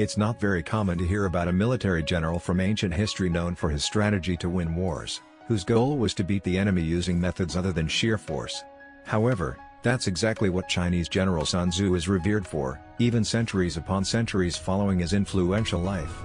It's not very common to hear about a military general from ancient history known for his strategy to win wars, whose goal was to beat the enemy using methods other than sheer force. However, that's exactly what Chinese general Sun Tzu is revered for, even centuries upon centuries following his influential life.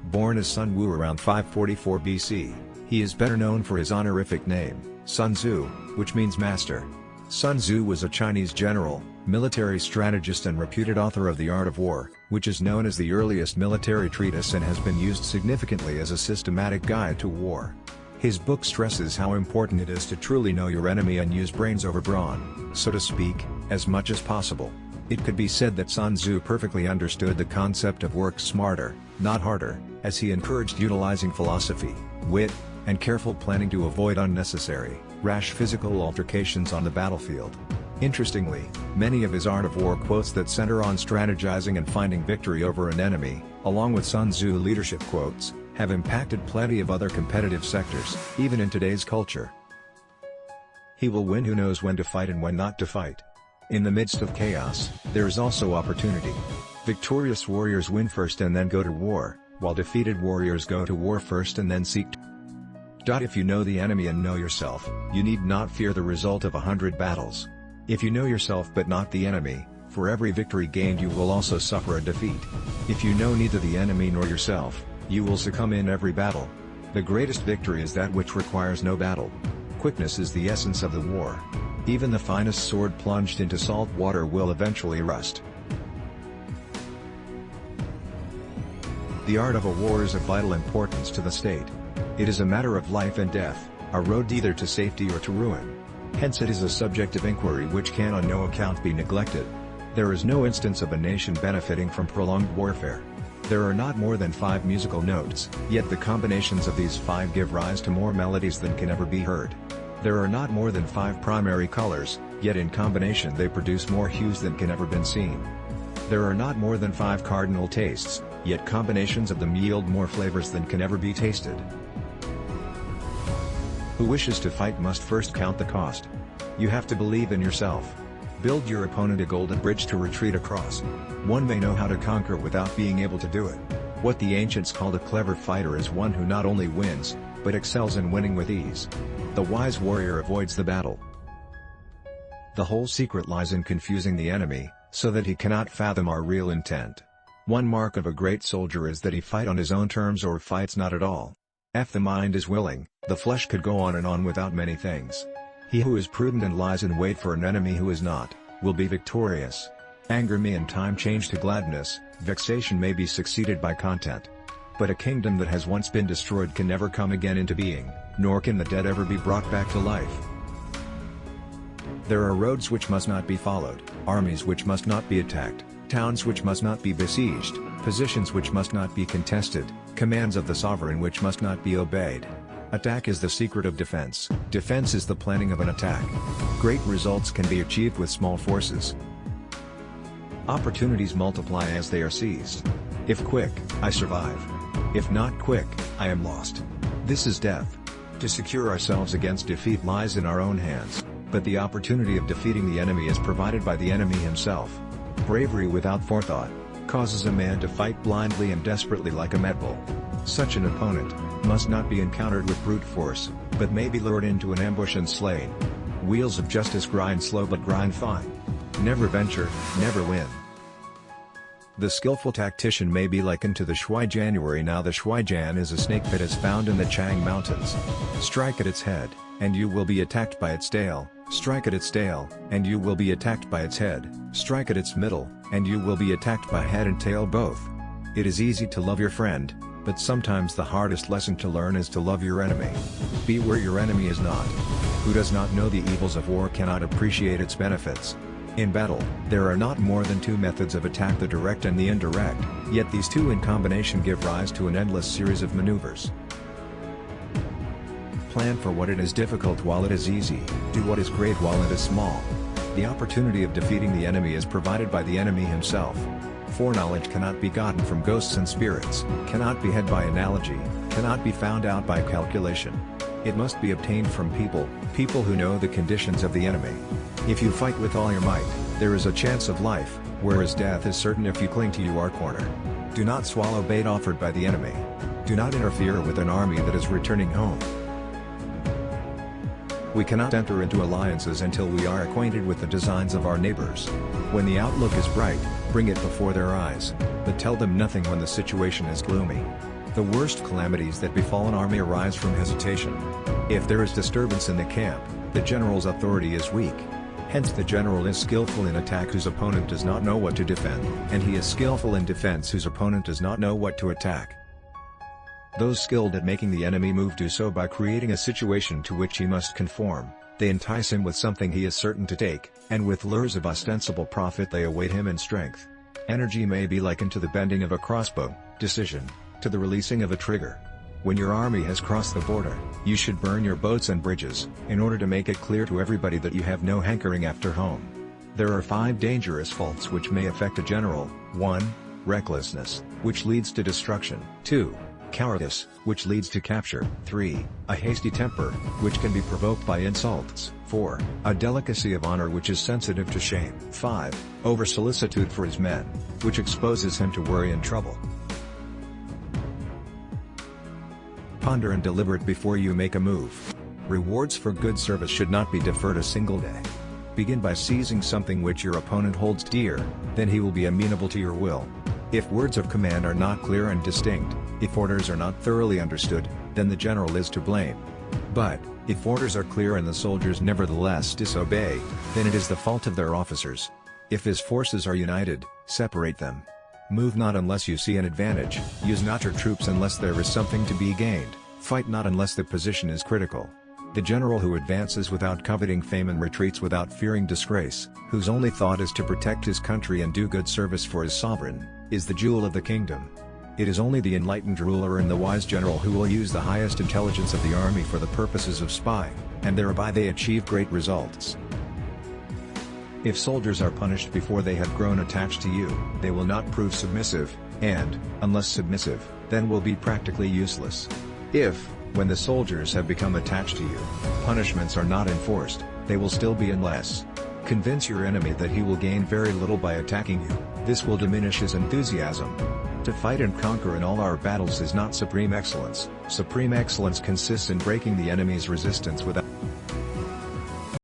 Born as Sun Wu around 544 BC, he is better known for his honorific name, Sun Tzu, which means master. Sun Tzu was a Chinese general, military strategist and reputed author of The Art of War, which is known as the earliest military treatise and has been used significantly as a systematic guide to war. His book stresses how important it is to truly know your enemy and use brains over brawn, so to speak, as much as possible. It could be said that Sun Tzu perfectly understood the concept of work smarter, not harder, as he encouraged utilizing philosophy, wit, and careful planning to avoid unnecessary, rash physical altercations on the battlefield. Interestingly, many of his Art of War quotes that center on strategizing and finding victory over an enemy, along with Sun Tzu leadership quotes, have impacted plenty of other competitive sectors, even in today's culture. He will win who knows when to fight and when not to fight. In the midst of chaos, there is also opportunity. Victorious warriors win first and then go to war, while defeated warriors go to war first and then seek to. If you know the enemy and know yourself, you need not fear the result of 100 battles. If you know yourself but not the enemy, for every victory gained you will also suffer a defeat. If you know neither the enemy nor yourself, you will succumb in every battle. The greatest victory is that which requires no battle. Quickness is the essence of the war. Even the finest sword plunged into salt water will eventually rust. The art of a war is of vital importance to the state. It is a matter of life and death, a road either to safety or to ruin. Hence it is a subject of inquiry which can on no account be neglected. There is no instance of a nation benefiting from prolonged warfare. There are not more than 5 musical notes, yet the combinations of these 5 give rise to more melodies than can ever be heard. There are not more than 5 primary colors, yet in combination they produce more hues than can ever been seen. There are not more than 5 cardinal tastes, yet combinations of them yield more flavors than can ever be tasted. Who wishes to fight must first count the cost. You have to believe in yourself. Build your opponent a golden bridge to retreat across. One may know how to conquer without being able to do it. What the ancients called a clever fighter is one who not only wins, but excels in winning with ease. The wise warrior avoids the battle. The whole secret lies in confusing the enemy, so that he cannot fathom our real intent. One mark of a great soldier is that he fight on his own terms or fights not at all. If the mind is willing, the flesh could go on and on without many things. He who is prudent and lies in wait for an enemy who is not, will be victorious. Anger may in time change to gladness, vexation may be succeeded by content. But a kingdom that has once been destroyed can never come again into being, nor can the dead ever be brought back to life. There are roads which must not be followed, armies which must not be attacked, towns which must not be besieged, positions which must not be contested, commands of the sovereign which must not be obeyed. Attack is the secret of defense, defense is the planning of an attack. Great results can be achieved with small forces. Opportunities multiply as they are seized. If quick, I survive. If not quick, I am lost. This is death. To secure ourselves against defeat lies in our own hands, but the opportunity of defeating the enemy is provided by the enemy himself. Bravery without forethought causes a man to fight blindly and desperately like a mad bull. Such an opponent must not be encountered with brute force, but may be lured into an ambush and slain. Wheels of justice grind slow but grind fine. Never venture, never win. The skillful tactician may be likened to the Shui January. Now the Shui Jan is a snake that is found in the Chang Mountains. Strike at its head, and you will be attacked by its tail. Strike at its tail, and you will be attacked by its head. Strike at its middle, and you will be attacked by head and tail both. It is easy to love your friend, but sometimes the hardest lesson to learn is to love your enemy. Be where your enemy is not. Who does not know the evils of war cannot appreciate its benefits. In battle, there are not more than 2 methods of attack, the direct and the indirect, yet these 2 in combination give rise to an endless series of maneuvers. Plan for what it is difficult while it is easy, do what is great while it is small. The opportunity of defeating the enemy is provided by the enemy himself. Foreknowledge cannot be gotten from ghosts and spirits, cannot be had by analogy, cannot be found out by calculation. It must be obtained from people who know the conditions of the enemy. If you fight with all your might, there is a chance of life, whereas death is certain if you cling to your corner. Do not swallow bait offered by the enemy. Do not interfere with an army that is returning home. We cannot enter into alliances until we are acquainted with the designs of our neighbors. When the outlook is bright, bring it before their eyes, but tell them nothing when the situation is gloomy. The worst calamities that befall an army arise from hesitation. If there is disturbance in the camp, the general's authority is weak. Hence the general is skillful in attack whose opponent does not know what to defend, and he is skillful in defense whose opponent does not know what to attack. Those skilled at making the enemy move do so by creating a situation to which he must conform. They entice him with something he is certain to take, and with lures of ostensible profit they await him in strength. Energy may be likened to the bending of a crossbow, decision, to the releasing of a trigger. When your army has crossed the border, you should burn your boats and bridges, in order to make it clear to everybody that you have no hankering after home. There are 5 dangerous faults which may affect a general. 1. Recklessness, which leads to destruction. 2. Cowardice, which leads to capture. 3. A hasty temper, which can be provoked by insults. 4. A delicacy of honor which is sensitive to shame. 5. Over-solicitude for his men, which exposes him to worry and trouble. Ponder and deliberate before you make a move. Rewards for good service should not be deferred a single day. Begin by seizing something which your opponent holds dear, then he will be amenable to your will. If words of command are not clear and distinct, if orders are not thoroughly understood, then the general is to blame. But, if orders are clear and the soldiers nevertheless disobey, then it is the fault of their officers. If his forces are united, separate them. Move not unless you see an advantage, use not your troops unless there is something to be gained, fight not unless the position is critical. The general who advances without coveting fame and retreats without fearing disgrace, whose only thought is to protect his country and do good service for his sovereign, is the jewel of the kingdom. It is only the enlightened ruler and the wise general who will use the highest intelligence of the army for the purposes of spying, and thereby they achieve great results. If soldiers are punished before they have grown attached to you, they will not prove submissive, and, unless submissive, then will be practically useless. If, when the soldiers have become attached to you, punishments are not enforced, they will still be unless. Convince your enemy that he will gain very little by attacking you, this will diminish his enthusiasm. To fight and conquer in all our battles is not supreme excellence. Supreme excellence consists in breaking the enemy's resistance without